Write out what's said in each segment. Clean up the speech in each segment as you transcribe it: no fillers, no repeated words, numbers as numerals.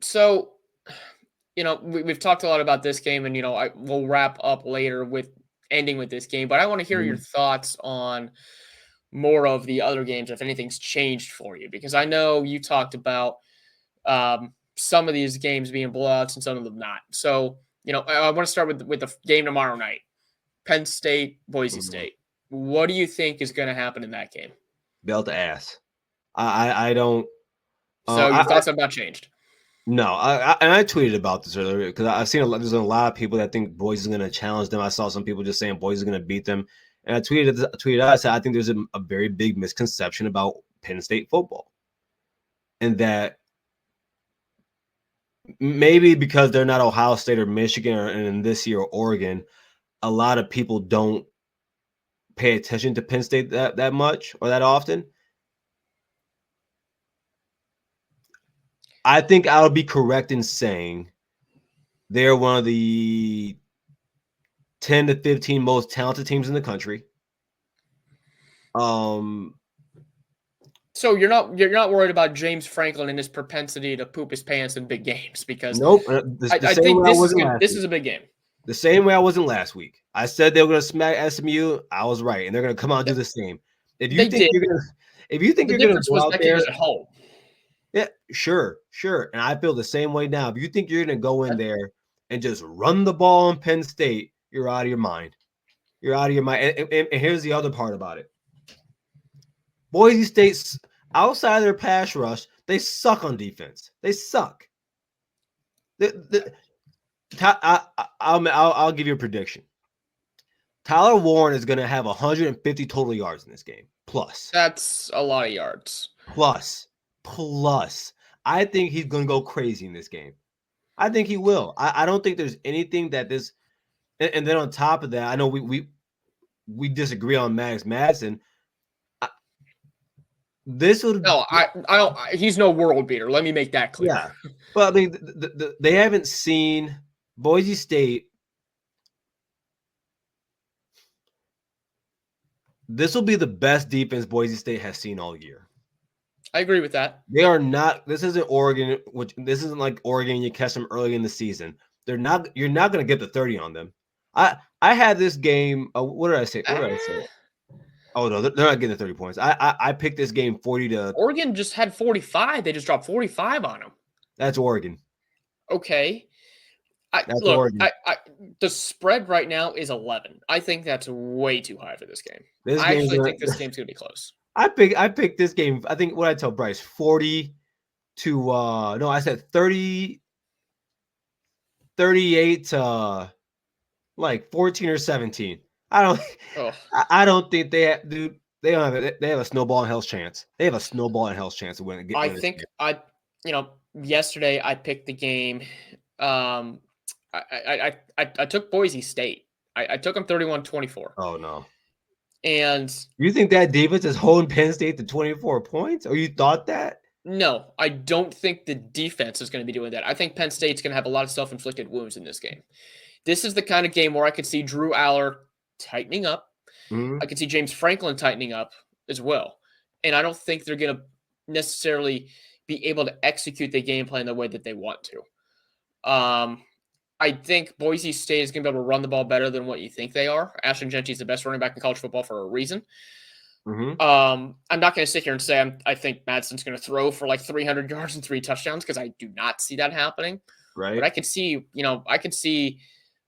So, we've talked a lot about this game, and we'll wrap up later with ending with this game. But I want to hear your Mhm. thoughts on more of the other games, if anything's changed for you, because I know you talked about some of these games being blowouts and some of them not. So, I want to start with the game tomorrow night, Penn State, Boise Mhm. State. What do you think is going to happen in that game? Belt ass. I don't. So I your thoughts have not changed. No. And I tweeted about this earlier because I've seen there's a lot of people that think Boise is going to challenge them. I saw some people just saying Boise is going to beat them, and I tweeted out. I said I think there's a very big misconception about Penn State football, and that maybe because they're not Ohio State or Michigan or in this year Oregon, a lot of people don't pay attention to Penn State that much or that often. I think I'll be correct in saying they're one of the 10 to 15 most talented teams in the country. Um, So you're not worried about James Franklin and his propensity to poop his pants in big games, because nope. The I same think way I this is wasn't good. last This week. is a big game. The same way I wasn't last week. I said they were going to smack SMU. I was right, and they're going to come out and do Th- the same. If you They think did. you're gonna, if you think The you're gonna difference go was out that game there, was at home. yeah, sure, and I feel the same way now. If you think you're gonna go in there and just run the ball in Penn State, you're out of your mind. You're out of your mind. And here's the other part about it: Boise State's outside of their pass rush, they suck on defense. They suck. The, I'll give you a prediction. Tyler Warren is going to have 150 total yards in this game. That's a lot of yards. Plus, plus. I think he's going to go crazy in this game. I think he will. I don't think there's anything that this. And then on top of that, I know we disagree on Max Madsen. This would, No, I don't. He's no world beater. Let me make that clear. yeah. But I mean, they haven't seen Boise State. This will be the best defense Boise State has seen all year. I agree with that. They are not. This isn't Oregon. Which this isn't like Oregon. You catch them early in the season. They're not. You're not going to get the 30 on them. I had this game. What did I say? What did I say? Ah, Oh no, they're not getting the 30 points. I picked this game 40 to. Oregon just had 45. They just dropped 45 on him. That's Oregon. Okay. That's Look. Oregon. The spread right now is 11. I think that's way too high for this game. This I game's actually gonna. think this game's gonna be close. I picked this game. I think what I tell Bryce 40 to. No, I said 30. 38 to like 14 or 17. I don't. Oh, I don't think they have, dude. They don't have it. They have a snowball in hell's chance. They have a snowball in hell's chance to win. I Win this think game. yesterday I picked the game. Um, I took Boise State. I took them 31-24. Oh no. And You think that defense is holding Penn State to 24 points? Or you thought that? no, I don't think the defense is going to be doing that. I think Penn State's going to have a lot of self-inflicted wounds in this game. This is the kind of game where I could see Drew Aller tightening up. Mm-hmm. I could see James Franklin tightening up as well. And I don't think they're going to necessarily be able to execute the game plan the way that they want to. I think Boise State is going to be able to run the ball better than what you think they are. Ashton Genty is the best running back in college football for a reason. Mm-hmm. I'm not going to sit here and say I think Madsen's going to throw for like 300 yards and 3 touchdowns, because I do not see that happening. But Right. I could see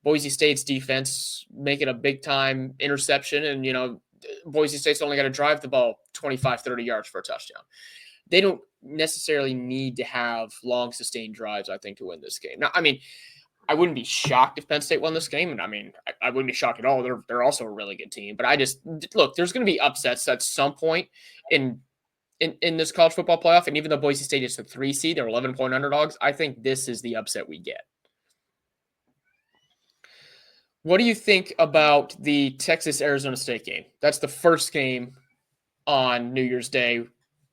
Boise State's defense making a big time interception, and Boise State's only got to drive the ball 25, 30 yards for a touchdown. They don't necessarily need to have long sustained drives, I think, to win this game. Now, I mean, I wouldn't be shocked if Penn State won this game, and I mean, I wouldn't be shocked at all. They're also a really good team, but I just look. There's going to be upsets at some point in this college football playoff, and even though Boise State is the 3 seed, they're 11-point underdogs. I think this is the upset we get. What do you think about the Texas Arizona State game? That's the first game on New Year's Day.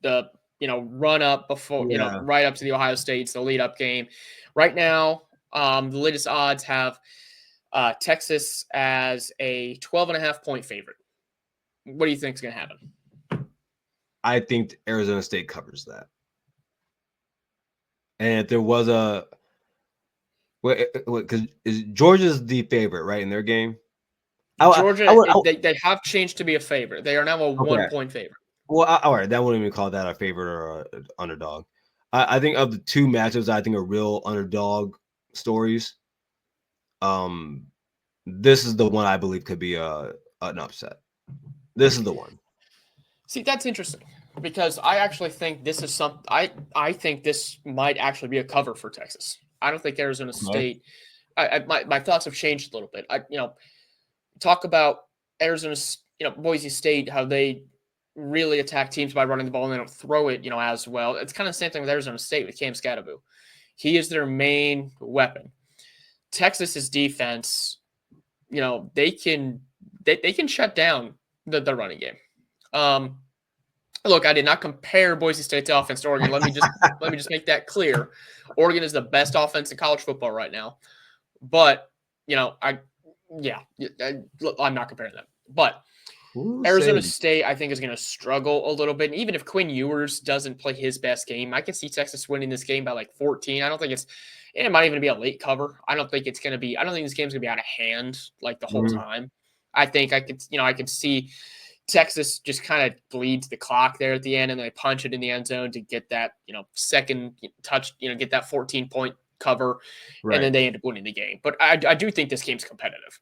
The run up before Yeah. right up to the Ohio State's the lead up game. Right now, the latest odds have Texas as a 12.5-point favorite. What do you think is going to happen? I think Arizona State covers that. And if there was a because Georgia's the favorite, right, in their game. I Georgia, would they have changed to be a favorite. They are now a okay. 1-point favorite. Well, all right, that wouldn't even call that a favorite or a underdog. I think of the two matchups, I think are real underdog stories. Um, this is the one I believe could be an upset. This is the one. See, that's interesting because I actually think this is some. I think this might actually be a cover for Texas. I don't think Arizona Okay. State. My thoughts have changed a little bit. Talk about Arizona's, Boise State, how they really attack teams by running the ball and they don't throw it, as well. It's kind of the same thing with Arizona State with Cam Scatterbu. He is their main weapon. Texas's defense, they can shut down the running game. Look, I did not compare Boise State's offense to Oregon. Let me just make that clear. Oregon is the best offense in college football right now, but I'm not comparing them. But Arizona State, I think, is going to struggle a little bit. And even if Quinn Ewers doesn't play his best game, I can see Texas winning this game by like 14. I don't think it might even be a late cover. I don't think this game's going to be out of hand like the whole time. I think I could see Texas just kind of bleeds the clock there at the end, and they punch it in the end zone to get that, second touch, get that 14-point cover, Right. and then they end up winning the game. But I do think this game's competitive.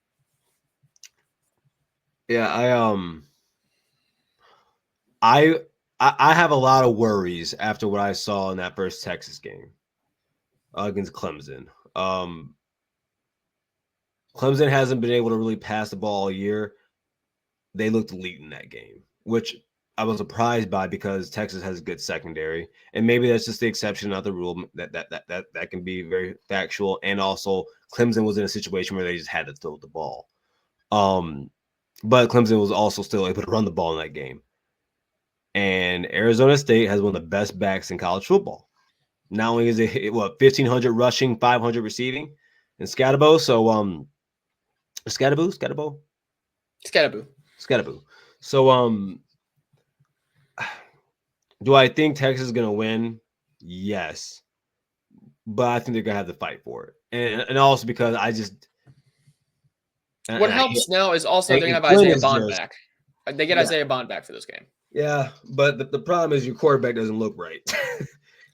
Yeah, I have a lot of worries after what I saw in that first Texas game against Clemson. Clemson hasn't been able to really pass the ball all year. They looked elite in that game, which I was surprised by because Texas has a good secondary, and maybe that's just the exception, not the rule. That can be very factual. And also, Clemson was in a situation where they just had to throw the ball. But Clemson was also still able to run the ball in that game. And Arizona State has one of the best backs in college football. Not only is it 1,500 rushing, 500 receiving, and Scatterbo. So Scatterbo. So do I think Texas is gonna win? Yes, but I think they're gonna have to fight for it, and also because I just what helps now is also they're gonna have Quinn Isaiah is Bond just back. They get Isaiah Bond back for this game. yeah, but the problem is your quarterback doesn't look right.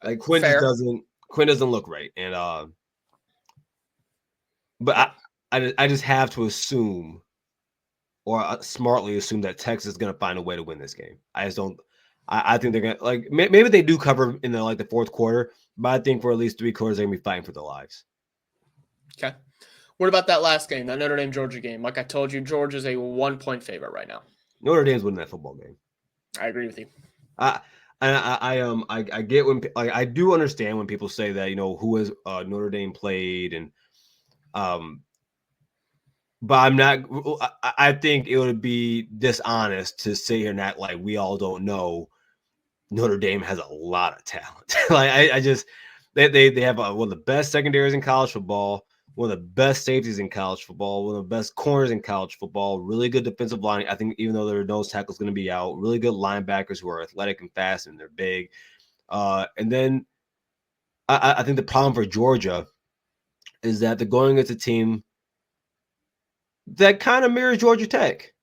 Like Quinn Fair. doesn't look right, and but I just have to assume or smartly assume that Texas is going to find a way to win this game. I just don't. I think they're going to like maybe they do cover in the fourth quarter, but I think for at least 3 quarters they're going to be fighting for their lives. Okay. What about that last game, that Notre Dame Georgia game? Like I told you, Georgia's a 1-point favorite right now. Notre Dame's winning that football game. I agree with you. I get when I do understand when people say that who has Notre Dame played and but I'm not. I think it would be dishonest to sit here and act like we all don't know Notre Dame has a lot of talent. Like I just they have one of the best secondaries in college football, one of the best safeties in college football, one of the best corners in college football. Really good defensive line. I think even though their nose tackle is going to be out, really good linebackers who are athletic and fast and they're big. And then I think the problem for Georgia is that they're going against a team that kind of mirrors Georgia Tech,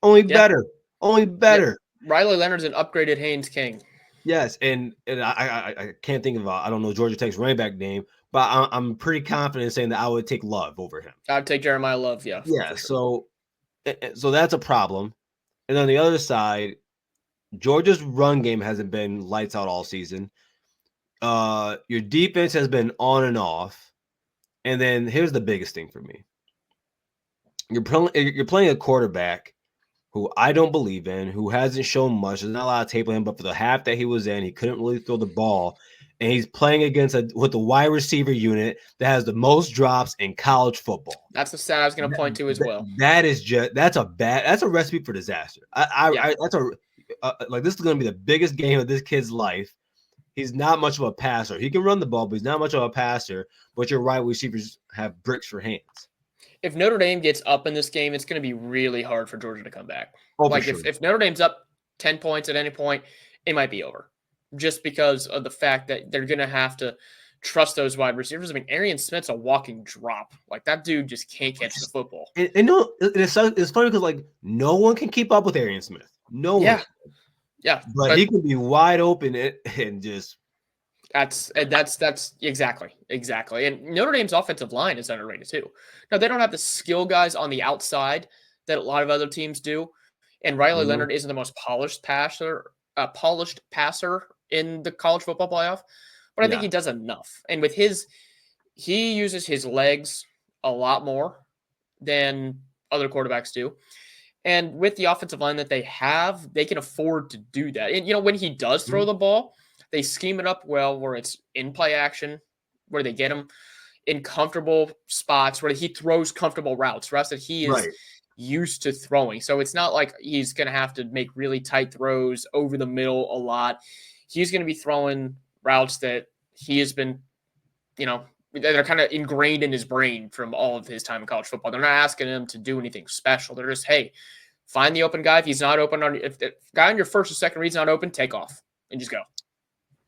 only better. Yep. Riley Leonard's an upgraded Haynes King. Yes, and I can't think of I don't know Georgia Tech's running back name, but I'm pretty confident in saying that I would take Love over him. I'd take Jeremiah Love, yeah. Yeah, sure. So that's a problem. And on the other side, Georgia's run game hasn't been lights out all season. Your defense has been on and off. And then here's the biggest thing for me. You're playing a quarterback who I don't believe in, who hasn't shown much. There's not a lot of tape on him, but for the half that he was in, he couldn't really throw the ball. And he's playing against with the wide receiver unit that has the most drops in college football. That's the stat I was going to point to as well. That's a recipe for disaster. This is going to be the biggest game of this kid's life. He's not much of a passer. He can run the ball, but he's not much of a passer. But your wide receivers have bricks for hands. If Notre Dame gets up in this game, it's going to be really hard for Georgia to come back. Oh, like sure. if Notre Dame's up 10 points at any point, it might be over. just because of the fact that they're going to have to trust those wide receivers. I mean, Arian Smith's a walking drop. Like, that dude just can't catch the football. And no, it's funny because like no one can keep up with Arian Smith. No one. Yeah. Yeah. But he can be wide open and just. That's exactly. And Notre Dame's offensive line is underrated too. Now, they don't have the skill guys on the outside that a lot of other teams do. And Riley Leonard isn't the most polished passer in the college football playoff, but I think he does enough. And with he uses his legs a lot more than other quarterbacks do. And with the offensive line that they have, they can afford to do that. And, when he does throw the ball, they scheme it up well where it's in play action, where they get him in comfortable spots, where he throws comfortable routes that he is used to throwing. So it's not like he's going to have to make really tight throws over the middle a lot. He's going to be throwing routes that he has been, that are kind of ingrained in his brain from all of his time in college football. They're not asking him to do anything special. They're just, hey, find the open guy. If he's not open, if the guy on your first or second read's not open, take off and just go.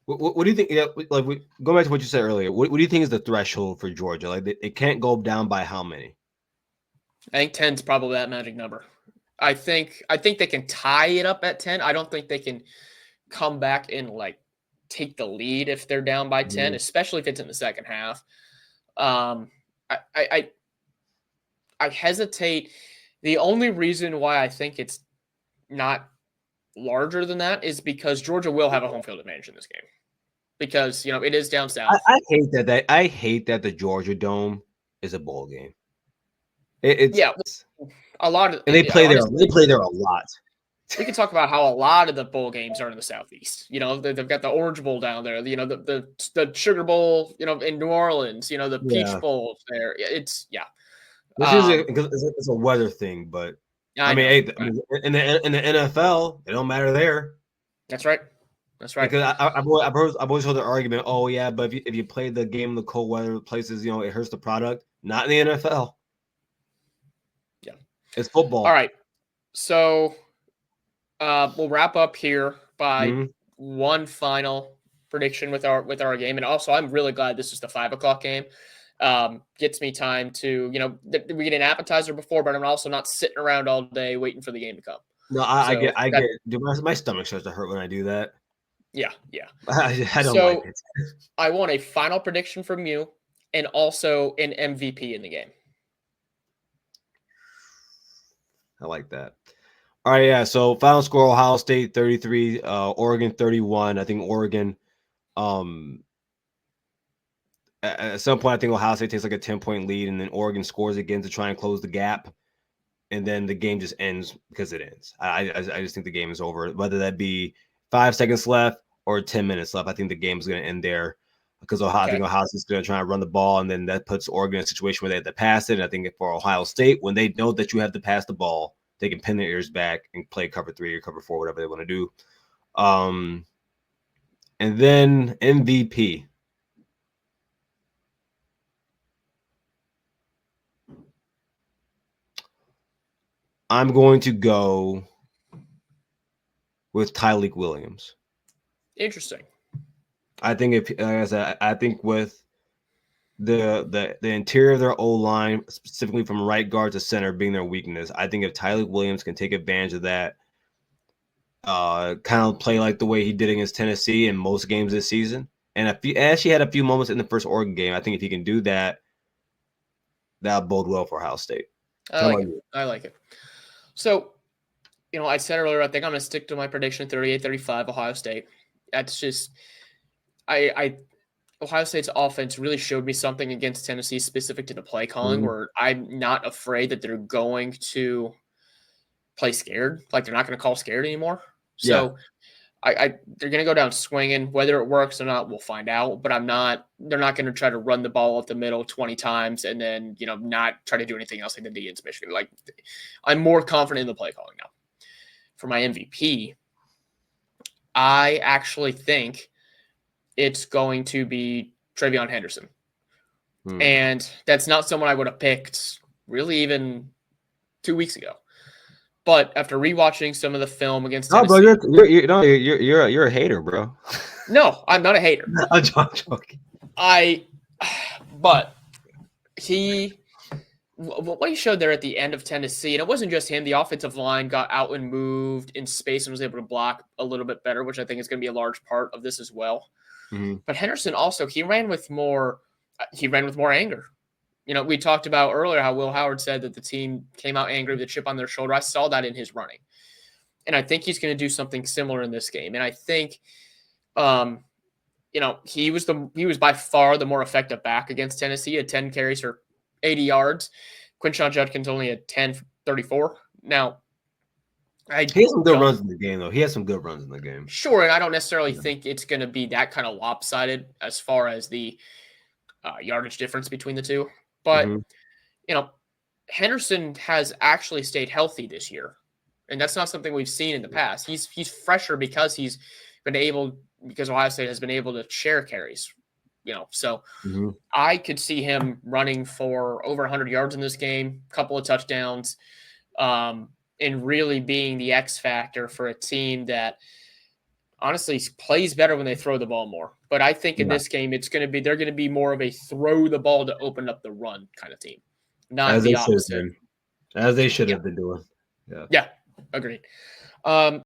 What do you think? Yeah, like go back to what you said earlier. What do you think is the threshold for Georgia? Like it can't go down by how many? I think 10 is probably that magic number. I think they can tie it up at 10. I don't think they can come back and like take the lead if they're down by 10, especially if it's in the second half. I hesitate. The only reason why I think it's not larger than that is because Georgia will have a home field advantage in this game because it is down south. I hate that. I hate that the Georgia Dome is a bowl game. It's a lot of, and they play honestly, there. They play there a lot. We can talk about how a lot of the bowl games are in the Southeast. They've got the Orange Bowl down there. The Sugar Bowl. In New Orleans. The Peach Bowl there. It's it's a weather thing, but in the NFL, it don't matter there. That's right. Because I've always heard the argument. Oh yeah, but if you play the game in the cold weather places, it hurts the product. Not in the NFL. Yeah, it's football. All right, so we'll wrap up here by one final prediction with our game, and also I'm really glad this is the 5:00 game. Gets me time to, we get an appetizer before, but I'm also not sitting around all day waiting for the game to come. No, I get. Dude, my stomach starts to hurt when I do that. Yeah. I don't like it. I want a final prediction from you and also an MVP in the game. I like that. All right, yeah. So final score: Ohio State 33, Oregon 31. I think Oregon. At some point, I think Ohio State takes like a 10-point lead, and then Oregon scores again to try and close the gap, and then the game just ends because it ends. I just think the game is over, whether that be 5 seconds left or 10 minutes left. I think the game is going to end there because I think Ohio State's going to try and run the ball, and then that puts Oregon in a situation where they have to pass it. And I think for Ohio State, when they know that you have to pass the ball, they can pin their ears back and play cover 3 or cover 4, whatever they want to do. And then MVP. I'm going to go with Tyleik Williams. Interesting. I think I think with the interior of their O-line, specifically from right guard to center, being their weakness, I think if Tyleik Williams can take advantage of that, kind of play like the way he did against Tennessee in most games this season, and he actually had a few moments in the first Oregon game, I think if he can do that, that'll bode well for Ohio State. I like it. So, I said earlier, I think I'm going to stick to my prediction, 38-35, Ohio State. That's just Ohio State's offense really showed me something against Tennessee specific to the play calling where I'm not afraid that they're going to play scared. Like, they're not going to call scared anymore. So they're going to go down swinging. Whether it works or not, we'll find out. But they're not going to try to run the ball up the middle 20 times and then, not try to do anything else like they did against Michigan. Like, I'm more confident in the play calling now. For my MVP, I actually think it's going to be Travion Henderson. And that's not someone I would have picked really even 2 weeks ago. But after rewatching some of the film against No, bro, Tennessee, you're a hater, bro. no, I'm not a hater. I'm joking. But what he showed there at the end of Tennessee, and it wasn't just him, the offensive line got out and moved in space and was able to block a little bit better, which I think is going to be a large part of this as well. Mm-hmm. But Henderson also, he ran with more anger. You know, we talked about earlier how Will Howard said that the team came out angry with a chip on their shoulder. I saw that in his running. And I think he's going to do something similar in this game. And I think, you know, he was by far the more effective back against Tennessee. He had 10 carries for 80 yards. Quinshon Judkins only had 10 for 34. Now, he has some good runs in the game, though. He has some good runs in the game. Sure, and I don't necessarily think it's going to be that kind of lopsided as far as the yardage difference between the two. But, you know, Henderson has actually stayed healthy this year. And that's not something we've seen in the past. He's fresher because because Ohio State has been able to share carries, you know. So I could see him running for over 100 yards in this game, a couple of touchdowns, and really being the X factor for a team that honestly plays better when they throw the ball more. But I think in this game, they're going to be more of a throw the ball to open up the run kind of team, not the opposite. As they should have been doing. Yeah, agreed.